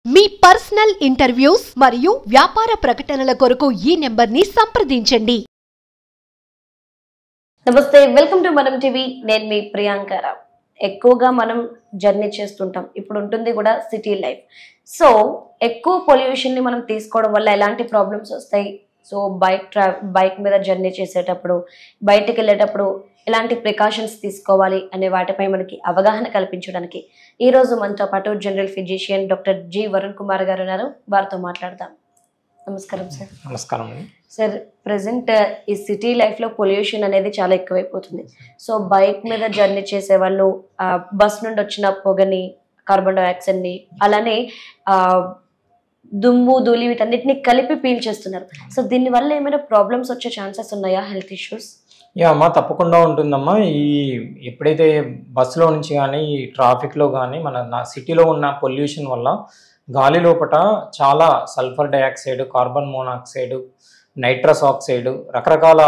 మీ personal interviews మరియు వ్యాపార ప్రకటనల కొరకు ఈ నెంబర్ని సంప్రదించండి. నమస్తే, వెల్కమ్ టు మనం టీవీ. నేను మీ ప్రియాంకరావు. ఎక్కువగా మనం జర్నీ చేస్తుంటాం. ఇప్పుడు ఉంటుంది కూడా సిటీ లైఫ్. సో ఎక్కువ పొల్యూషన్ ని మనం తీసుకోవడం వల్ల ఎలాంటి ప్రాబ్లమ్స్ వస్తాయి? సో బైక్ మీద జర్నీ చేసేటప్పుడు, బయటికి వెళ్ళేటప్పుడు ఎలాంటి ప్రికాషన్స్ తీసుకోవాలి అనే వాటిపై మనకి అవగాహన కల్పించడానికి ఈ రోజు మనతో పాటు general physician doctor G Varun Kumar గారు ఉన్నారు. వారితో మాట్లాడదాం. నమస్కారం సార్. నమస్కారం సార్, ప్రజెంట్ ఈ సిటీ లైఫ్ లో పొల్యూషన్ అనేది చాలా ఎక్కువైపోతుంది. సో బైక్ మీద జర్నీ చేసే వాళ్ళు బస్ నుండి వచ్చిన పొగని, కార్బన్ డైఆక్సైడ్ ని, అలానే దుమ్ము ధూళి వీటన్నిటిని కలిపి పీల్చేస్తున్నారు. సో దీనివల్ల ఏమైనా ప్రాబ్లమ్స్ వచ్చే ఛాన్సెస్ ఉన్నాయా? Health issues? అమ్మా, తప్పకుండా ఉంటుందమ్మా. ఎప్పుడైతే బస్సులో నుంచి కానీ ఈ ట్రాఫిక్లో కానీ మన సిటీలో ఉన్న పొల్యూషన్ వల్ల గాలి లోపల చాలా sulphur dioxide, carbon monoxide, nitrous oxide, రకరకాల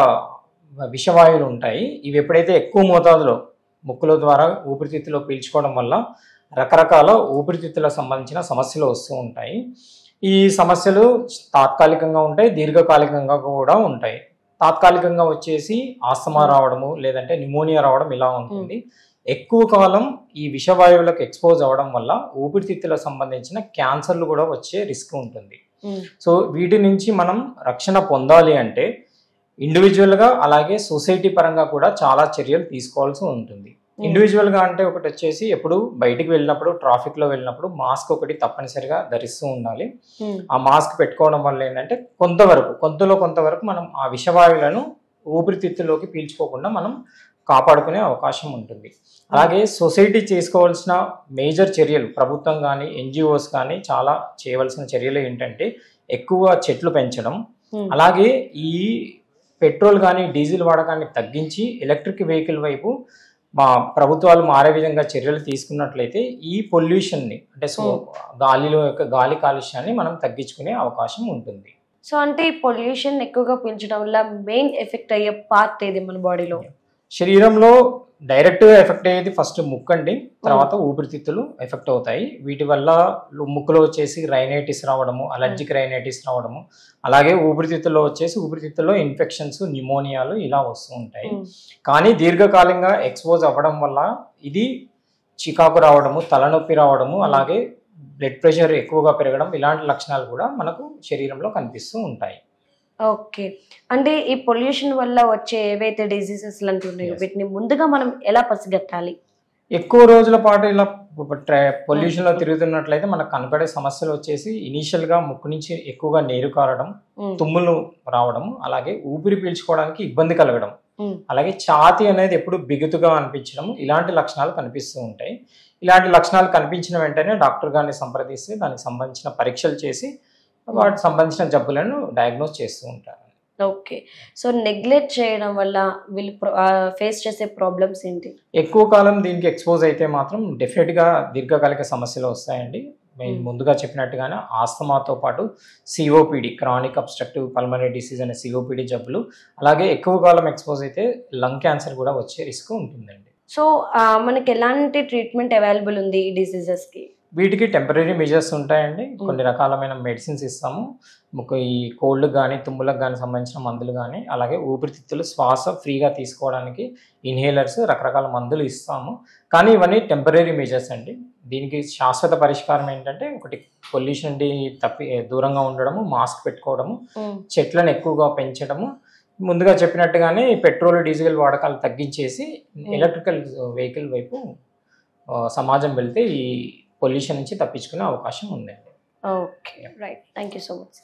విషవాయువులు ఉంటాయి. ఇవి ఎప్పుడైతే ఎక్కువ మోతాదులో ముక్కుల ద్వారా ఊపిరితిత్తులో పీల్చుకోవడం వల్ల రకరకాల ఊపిరితిత్తులకు సంబంధించిన సమస్యలు వస్తూ ఉంటాయి. ఈ సమస్యలు తాత్కాలికంగా ఉంటాయి, దీర్ఘకాలికంగా కూడా ఉంటాయి. తాత్కాలికంగా వచ్చేసి ఆస్తమా రావడము, లేదంటే న్యూమోనియా రావడం ఇలా ఉంటుంది. ఎక్కువ కాలం ఈ విషవాయువులకు ఎక్స్పోజ్ అవ్వడం వల్ల ఊపిరితిత్తులకు సంబంధించిన క్యాన్సర్లు కూడా వచ్చే రిస్క్ ఉంటుంది. సో వీటి నుంచి మనం రక్షణ పొందాలి అంటే ఇండివిజువల్గా అలాగే సొసైటీ పరంగా కూడా చాలా చర్యలు తీసుకోవాల్సి ఉంటుంది. ఇండివిజువల్గా అంటే ఒకటి వచ్చేసి ఎప్పుడు బయటికి వెళ్ళినప్పుడు, ట్రాఫిక్లో వెళ్ళినప్పుడు మాస్క్ ఒకటి తప్పనిసరిగా ధరిస్తూ ఉండాలి. ఆ మాస్క్ పెట్టుకోవడం వల్ల ఏంటంటే కొంతవరకు మనం ఆ విషవాయువులను ఊపిరితిత్తుల్లోకి పీల్చుకోకుండా మనం కాపాడుకునే అవకాశం ఉంటుంది. అలాగే సొసైటీ చేసుకోవాల్సిన మేజర్ చర్యలు, ప్రభుత్వం కానీ ఎన్జిఓస్ కానీ చాలా చేయవలసిన చర్యలు ఏంటంటే ఎక్కువ చెట్లు పెంచడం, అలాగే ఈ పెట్రోల్ కానీ డీజిల్ వాడకాన్ని తగ్గించి ఎలక్ట్రిక్ వెహికల్ వైపు మా ప్రభుత్వాలు మారే విధంగా చర్యలు తీసుకున్నట్లయితే ఈ పొల్యూషన్ని అంటే గాలిలో యొక్క గాలి కాలుష్యాన్ని మనం తగ్గించుకునే అవకాశం ఉంటుంది. సో అంటే ఈ పొల్యూషన్ ఎక్కువగా పీల్చడం వల్ల మెయిన్ ఎఫెక్ట్ అయ్యే పార్ట్ ఏది మన బాడీలో? శరీరంలో డైరెక్ట్గా ఎఫెక్ట్ అయ్యేది ఫస్ట్ ముక్కు అండి, తర్వాత ఊపిరితిత్తులు ఎఫెక్ట్ అవుతాయి. వీటి వల్ల ముక్కులో వచ్చేసి రైనైటిస్ రావడము, అలర్జిక్ రైనైటిస్ రావడము, అలాగే ఊపిరితిత్తుల్లో ఇన్ఫెక్షన్స్, న్యూమోనియాలు ఇలా వస్తూ ఉంటాయి. కానీ దీర్ఘకాలంగా ఎక్స్పోజ్ అవ్వడం వల్ల ఇది చికాకు రావడము, తలనొప్పి రావడము, అలాగే బ్లడ్ ప్రెషర్ ఎక్కువగా పెరగడం, ఇలాంటి లక్షణాలు కూడా మనకు శరీరంలో కనిపిస్తూ ఉంటాయి. ఓకే, అంటే ఈ పొల్యూషన్ వల్ల వచ్చే ఏవైతే డిసీజెస్ లాంటివి ఉన్నాయో వీటిని ముందుగా మనం ఎలా పసిగట్టాలి? ఎక్కువ రోజుల పాటు ఇలా పొల్యూషన్లో తిరుగుతున్నట్లయితే మనకు కనపడే సమస్యలు వచ్చేసి ఇనీషియల్గా ముక్కు నుంచి ఎక్కువగా నీరు కారడం, తుమ్ములు రావడం, అలాగే ఊపిరి పీల్చుకోవడానికి ఇబ్బంది కలగడం, అలాగే ఛాతీ అనేది ఎప్పుడు బిగుతుగా అనిపించడం, ఇలాంటి లక్షణాలు కనిపిస్తూ ఉంటాయి. ఇలాంటి లక్షణాలు కనిపించిన వెంటనే డాక్టర్ గారిని సంప్రదిస్తే దానికి సంబంధించిన పరీక్షలు చేసి వాటికి సంబంధించిన జబ్బులను డయాగ్నోస్ చేస్తూ ఉంటారు. ఓకే, సో నెగ్లెక్ట్ చేయడం వల్ల వీళ్ళు ఫేస్ చేసే ప్రాబ్లమ్స్ ఏంటి? ఎక్కువ కాలం దీనికి ఎక్స్పోజ్ అయితే మాత్రం డెఫినెట్గా దీర్ఘకాలిక సమస్యలు వస్తాయండి. మేము ముందుగా చెప్పినట్టుగానే ఆస్తమాతో పాటు COPD, chronic obstructive pulmonary disease అనే సిఓపిడి జబ్బులు, అలాగే ఎక్కువ కాలం ఎక్స్పోజ్ అయితే లంగ్ క్యాన్సర్ కూడా వచ్చే రిస్క్ ఉంటుందండి. సో మనకి ఎలాంటి ట్రీట్మెంట్ అవైలబుల్ ఉంది ఈ డిసీజెస్కి? వీటికి టెంపరీ మెజర్స్ ఉంటాయండి. కొన్ని రకాలమైన మెడిసిన్స్ ఇస్తాము. ఈ కోల్డ్ కానీ తుమ్ములకు కానీ సంబంధించిన మందులు కానీ, అలాగే ఊపిరితిత్తులు శ్వాస ఫ్రీగా తీసుకోవడానికి ఇన్హేలర్స్, రకరకాల మందులు ఇస్తాము. కానీ ఇవన్నీ టెంపరీ మెజర్స్ అండి. దీనికి శాశ్వత పరిష్కారం ఏంటంటే ఒకటి పొల్యూషన్ దూరంగా ఉండడము, మాస్క్ పెట్టుకోవడము, చెట్లను ఎక్కువగా పెంచడము, ముందుగా చెప్పినట్టుగానే పెట్రోల్ డీజిల్ వాడకాలు తగ్గించేసి ఎలక్ట్రికల్ వెహికల్ వైపు సమాజం వెళ్తే ఈ పొల్యూషన్ నుంచి తప్పించుకునే అవకాశం ఉందండి. Okay, right. Thank you so much.